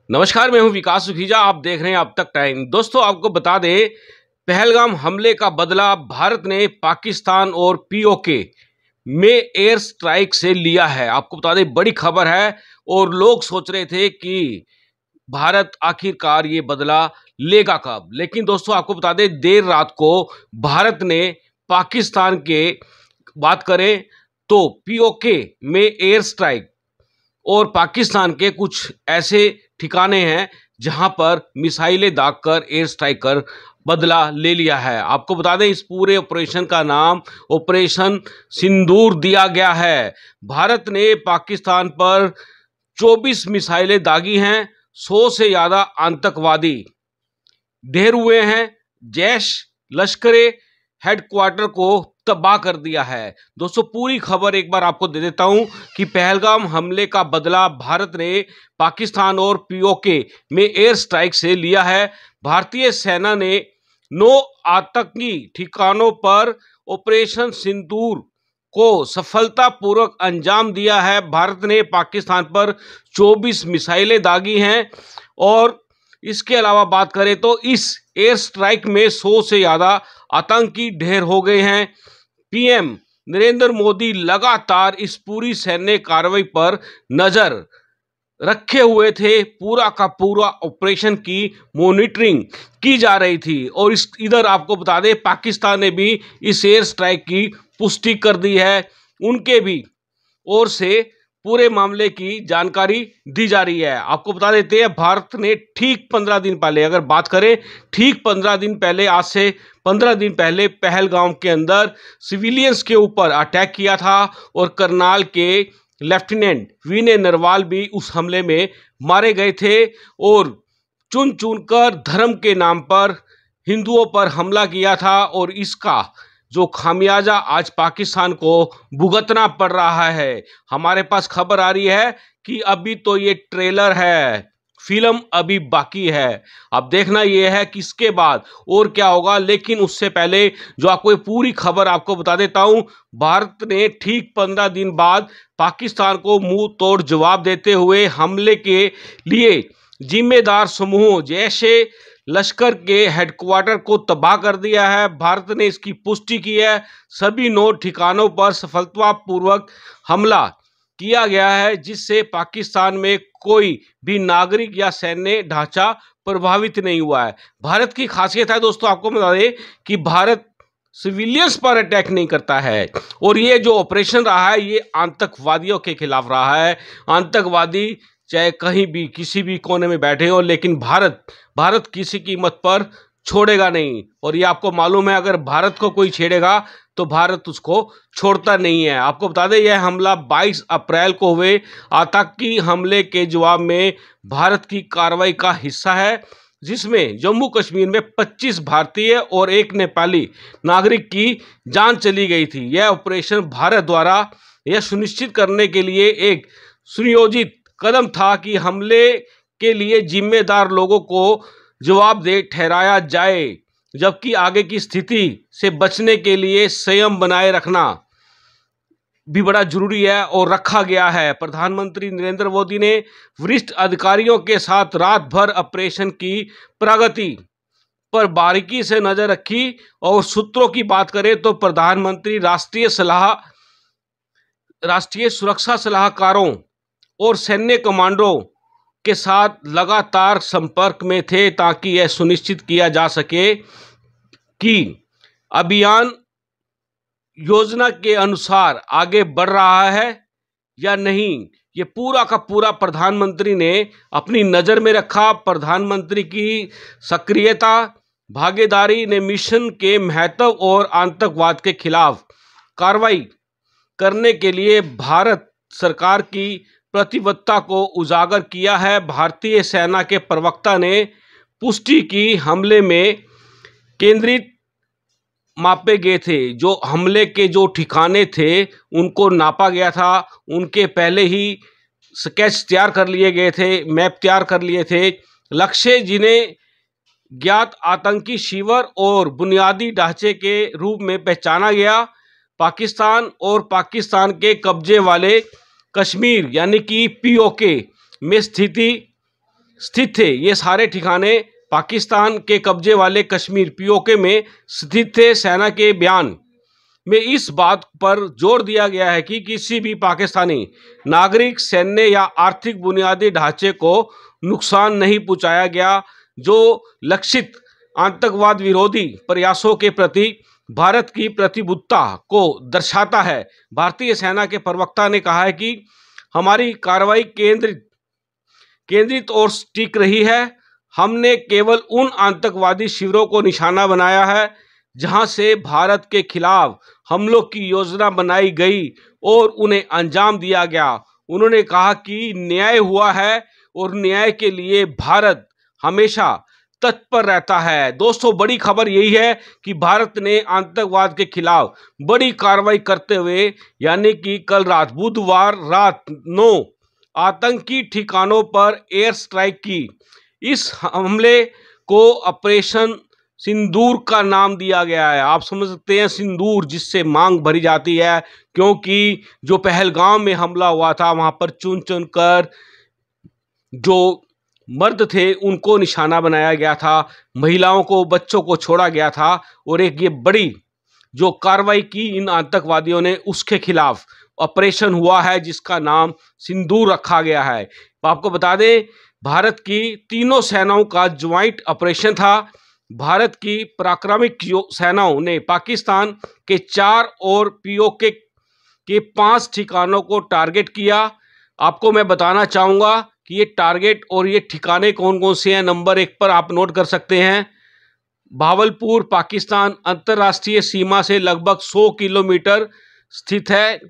नमस्कार, मैं हूं विकास सुखीजा। आप देख रहे हैं अब तक टाइम। दोस्तों, आपको बता दें, पहलगाम हमले का बदला भारत ने पाकिस्तान और पीओके में एयर स्ट्राइक से लिया है। आपको बता दें, बड़ी खबर है और लोग सोच रहे थे कि भारत आखिरकार ये बदला लेगा कब। लेकिन दोस्तों, आपको बता दें, देर रात को भारत ने पाकिस्तान के बात करें तो पीओके में एयर स्ट्राइक और पाकिस्तान के कुछ ऐसे ठिकाने हैं जहां पर मिसाइलें दागकर एयर स्ट्राइक कर बदला ले लिया है। आपको बता दें, इस पूरे ऑपरेशन का नाम ऑपरेशन सिंदूर दिया गया है। भारत ने पाकिस्तान पर 24 मिसाइलें दागी हैं। 100 से ज़्यादा आतंकवादी ढेर हुए हैं। जैश लश्करे हेडक्वार्टर को तबाह कर दिया है। दोस्तों, पूरी खबर एक बार आपको दे देता हूं कि पहलगाम हमले का बदला भारत ने पाकिस्तान और पीओके में एयर स्ट्राइक से लिया है। भारतीय सेना ने 9 आतंकी ठिकानों पर ऑपरेशन सिंदूर को सफलतापूर्वक अंजाम दिया है। भारत ने पाकिस्तान पर 24 मिसाइलें दागी हैं और इसके अलावा बात करें तो इस एयर स्ट्राइक में 100 से ज़्यादा आतंकी ढेर हो गए हैं। पीएम नरेंद्र मोदी लगातार इस पूरी सैन्य कार्रवाई पर नजर रखे हुए थे। पूरा का पूरा ऑपरेशन की मॉनिटरिंग की जा रही थी और इधर आपको बता दें, पाकिस्तान ने भी इस एयर स्ट्राइक की पुष्टि कर दी है। उनके भी ओर से पूरे मामले की जानकारी दी जा रही है। आपको बता देते हैं, भारत ने ठीक 15 दिन पहले, अगर बात करें, ठीक 15 दिन पहले, आज से 15 दिन पहले पहलगाम के अंदर सिविलियंस के ऊपर अटैक किया था और करनाल के लेफ्टिनेंट विनय नरवाल भी उस हमले में मारे गए थे और चुन चुनकर धर्म के नाम पर हिंदुओं पर हमला किया था और इसका जो खामियाजा आज पाकिस्तान को भुगतना पड़ रहा है। हमारे पास खबर आ रही है कि अभी तो ये ट्रेलर है, फिल्म अभी बाकी है। अब देखना यह है कि इसके बाद और क्या होगा। लेकिन उससे पहले जो आपको ये पूरी खबर आपको बता देता हूं, भारत ने ठीक 15 दिन बाद पाकिस्तान को मुंह तोड़ जवाब देते हुए हमले के लिए जिम्मेदार समूह जैसे लश्कर के हेडक्वार्टर को तबाह कर दिया है। भारत ने इसकी पुष्टि की है। सभी 9 ठिकानों पर सफलतापूर्वक हमला किया गया है, जिससे पाकिस्तान में कोई भी नागरिक या सैन्य ढांचा प्रभावित नहीं हुआ है। भारत की खासियत है दोस्तों, आपको बता दें कि भारत सिविलियंस पर अटैक नहीं करता है और ये जो ऑपरेशन रहा है ये आतंकवादियों के खिलाफ रहा है। आतंकवादी चाहे कहीं भी किसी भी कोने में बैठे हो, लेकिन भारत किसी कीमत पर छोड़ेगा नहीं। और ये आपको मालूम है, अगर भारत को कोई छेड़ेगा तो भारत उसको छोड़ता नहीं है। आपको बता दें, यह हमला 22 अप्रैल को हुए आतंकी हमले के जवाब में भारत की कार्रवाई का हिस्सा है, जिसमें जम्मू कश्मीर में 25 भारतीय और 1 नेपाली नागरिक की जान चली गई थी। यह ऑपरेशन भारत द्वारा यह सुनिश्चित करने के लिए एक सुनियोजित कदम था कि हमले के लिए जिम्मेदार लोगों को जवाबदेह ठहराया जाए, जबकि आगे की स्थिति से बचने के लिए संयम बनाए रखना भी बड़ा जरूरी है और रखा गया है। प्रधानमंत्री नरेंद्र मोदी ने वरिष्ठ अधिकारियों के साथ रात भर ऑपरेशन की प्रगति पर बारीकी से नजर रखी और सूत्रों की बात करें तो प्रधानमंत्री राष्ट्रीय सुरक्षा सलाहकारों और सैन्य कमांडरों के साथ लगातार संपर्क में थे ताकि यह सुनिश्चित किया जा सके कि अभियान योजना के अनुसार आगे बढ़ रहा है या नहीं। ये पूरा का पूरा प्रधानमंत्री ने अपनी नज़र में रखा। प्रधानमंत्री की सक्रियता, भागीदारी ने मिशन के महत्व और आतंकवाद के खिलाफ कार्रवाई करने के लिए भारत सरकार की प्रतिबद्धता को उजागर किया है। भारतीय सेना के प्रवक्ता ने पुष्टि की, हमले में केंद्रित मापे गए थे। जो हमले के जो ठिकाने थे उनको नापा गया था। उनके पहले ही स्केच तैयार कर लिए गए थे, मैप तैयार कर लिए थे। लक्ष्य जिन्हें ज्ञात आतंकी शिविर और बुनियादी ढांचे के रूप में पहचाना गया, पाकिस्तान और पाकिस्तान के कब्जे वाले कश्मीर यानी कि पीओके में स्थिति स्थित थे। ये सारे ठिकाने पाकिस्तान के कब्जे वाले कश्मीर पीओके में स्थित थे। सेना के बयान में इस बात पर जोर दिया गया है कि किसी भी पाकिस्तानी नागरिक, सैन्य या आर्थिक बुनियादी ढांचे को नुकसान नहीं पहुंचाया गया, जो लक्षित आतंकवाद विरोधी प्रयासों के प्रति भारत की प्रतिबद्धता को दर्शाता है। भारतीय सेना के प्रवक्ता ने कहा है कि हमारी कार्रवाई केंद्रित और सटीक रही है। हमने केवल उन आतंकवादी शिविरों को निशाना बनाया है जहां से भारत के खिलाफ हमलों की योजना बनाई गई और उन्हें अंजाम दिया गया। उन्होंने कहा कि न्याय हुआ है और न्याय के लिए भारत हमेशा तत्पर रहता है। दोस्तों, बड़ी खबर यही है कि भारत ने आतंकवाद के खिलाफ बड़ी कार्रवाई करते हुए, यानी कि कल रात बुधवार रात 9 आतंकी ठिकानों पर एयर स्ट्राइक की। इस हमले को ऑपरेशन सिंदूर का नाम दिया गया है। आप समझ सकते हैं, सिंदूर जिससे मांग भरी जाती है, क्योंकि जो पहलगाम में हमला हुआ था वहां पर चुन चुन कर जो मर्द थे उनको निशाना बनाया गया था, महिलाओं को, बच्चों को छोड़ा गया था। और एक ये बड़ी जो कार्रवाई की इन आतंकवादियों ने, उसके खिलाफ ऑपरेशन हुआ है जिसका नाम सिंदूर रखा गया है। तो आपको बता दें, भारत की तीनों सेनाओं का ज्वाइंट ऑपरेशन था। भारत की पराक्रमिक सेनाओं ने पाकिस्तान के 4 और पीओके के 5 ठिकानों को टारगेट किया। आपको मैं बताना चाहूँगा कि ये टारगेट और ये ठिकाने कौन कौन से हैं। नंबर 1 पर आप नोट कर सकते हैं, भावलपुर पाकिस्तान अंतर्राष्ट्रीय सीमा से लगभग 100 किलोमीटर स्थित है,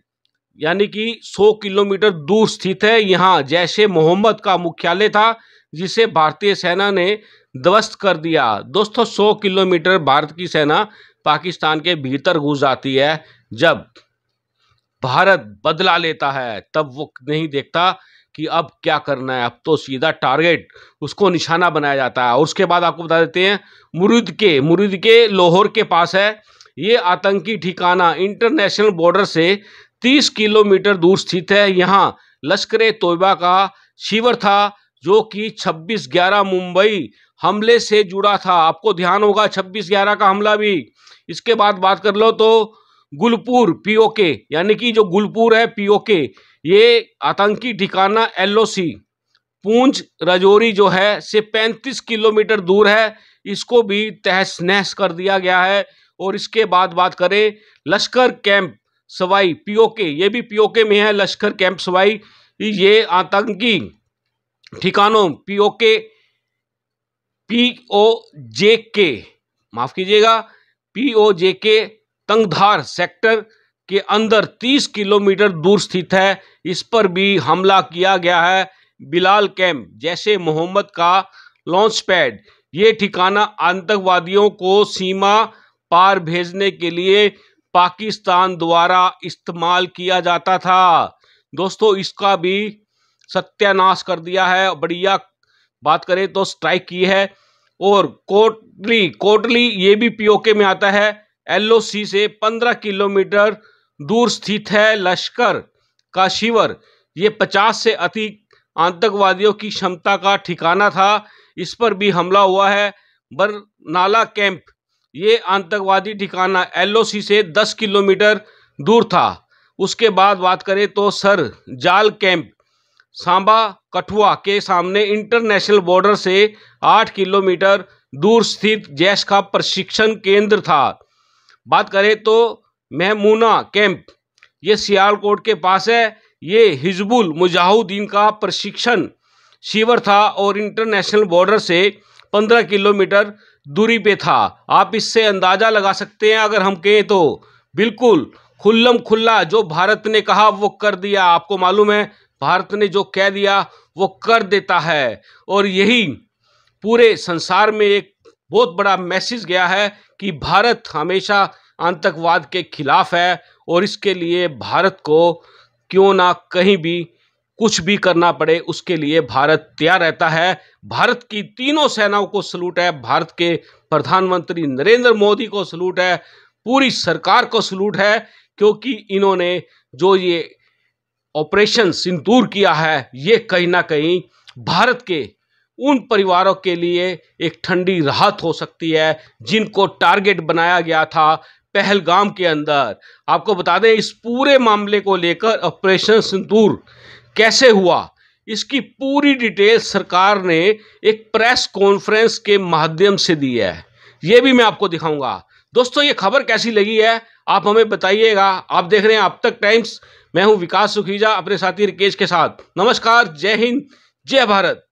यानी कि 100 किलोमीटर दूर स्थित है। यहाँ जैश-ए मोहम्मद का मुख्यालय था जिसे भारतीय सेना ने ध्वस्त कर दिया। दोस्तों, 100 किलोमीटर भारत की सेना पाकिस्तान के भीतर घुस जाती है। जब भारत बदला लेता है तब वो नहीं देखता कि अब क्या करना है, अब तो सीधा टारगेट उसको निशाना बनाया जाता है। और उसके बाद आपको बता देते हैं, मुरीद के लाहौर के पास है ये आतंकी ठिकाना। इंटरनेशनल बॉर्डर से 30 किलोमीटर दूर स्थित है। यहाँ लश्कर-ए-तोयबा का शिविर था जो कि 26/11 मुंबई हमले से जुड़ा था। आपको ध्यान होगा 26/11 का हमला भी। इसके बाद बात कर लो तो गुलपुर पीओके, यानी कि जो गुलपुर है पीओके, ये आतंकी ठिकाना एलओसी पूंछ राजौरी जो है से 35 किलोमीटर दूर है। इसको भी तहस नहस कर दिया गया है। और इसके बाद बात करें लश्कर कैंप सवाई पीओके, ये भी पीओके में है। लश्कर कैंप सवाई, ये आतंकी ठिकानों पीओजेके तंगधार सेक्टर के अंदर 30 किलोमीटर दूर स्थित है। इस पर भी हमला किया गया है। बिलाल कैंप जैश-ए मोहम्मद का लॉन्च पैड, ये ठिकाना आतंकवादियों को सीमा पार भेजने के लिए पाकिस्तान द्वारा इस्तेमाल किया जाता था। दोस्तों, इसका भी सत्यानाश कर दिया है। बढ़िया बात करें तो स्ट्राइक की है। और कोटली ये भी पीओके में आता है। एलओसी से 15 किलोमीटर दूर स्थित है लश्कर का शिविर। ये 50 से अधिक आतंकवादियों की क्षमता का ठिकाना था। इस पर भी हमला हुआ है। बरनाला कैंप, ये आतंकवादी ठिकाना एलओसी से 10 किलोमीटर दूर था। उसके बाद बात करें तो सर जाल कैंप सांबा कठुआ के सामने इंटरनेशनल बॉर्डर से 8 किलोमीटर दूर स्थित जैश का प्रशिक्षण केंद्र था। बात करें तो महमूना कैंप, ये सियालकोट के पास है। ये हिजबुल मुजाहिदीन का प्रशिक्षण शिविर था और इंटरनेशनल बॉर्डर से 15 किलोमीटर दूरी पे था। आप इससे अंदाजा लगा सकते हैं, अगर हम कहें तो बिल्कुल खुल्लम खुल्ला जो भारत ने कहा वो कर दिया। आपको मालूम है, भारत ने जो कह दिया वो कर देता है। और यही पूरे संसार में एक बहुत बड़ा मैसेज गया है कि भारत हमेशा आतंकवाद के खिलाफ है और इसके लिए भारत को क्यों ना कहीं भी कुछ भी करना पड़े, उसके लिए भारत तैयार रहता है। भारत की तीनों सेनाओं को सलूट है, भारत के प्रधानमंत्री नरेंद्र मोदी को सलूट है, पूरी सरकार को सलूट है, क्योंकि इन्होंने जो ये ऑपरेशन सिंदूर किया है ये कहीं ना कहीं भारत के उन परिवारों के लिए एक ठंडी राहत हो सकती है जिनको टारगेट बनाया गया था पहलगाम के अंदर। आपको बता दें, इस पूरे मामले को लेकर ऑपरेशन सिंदूर कैसे हुआ, इसकी पूरी डिटेल सरकार ने एक प्रेस कॉन्फ्रेंस के माध्यम से दी है। ये भी मैं आपको दिखाऊंगा। दोस्तों, ये खबर कैसी लगी है आप हमें बताइएगा। आप देख रहे हैं अब तक टाइम्स। मैं हूं विकास सुखीजा अपने साथी रिकेश के साथ। नमस्कार, जय हिंद, जय भारत।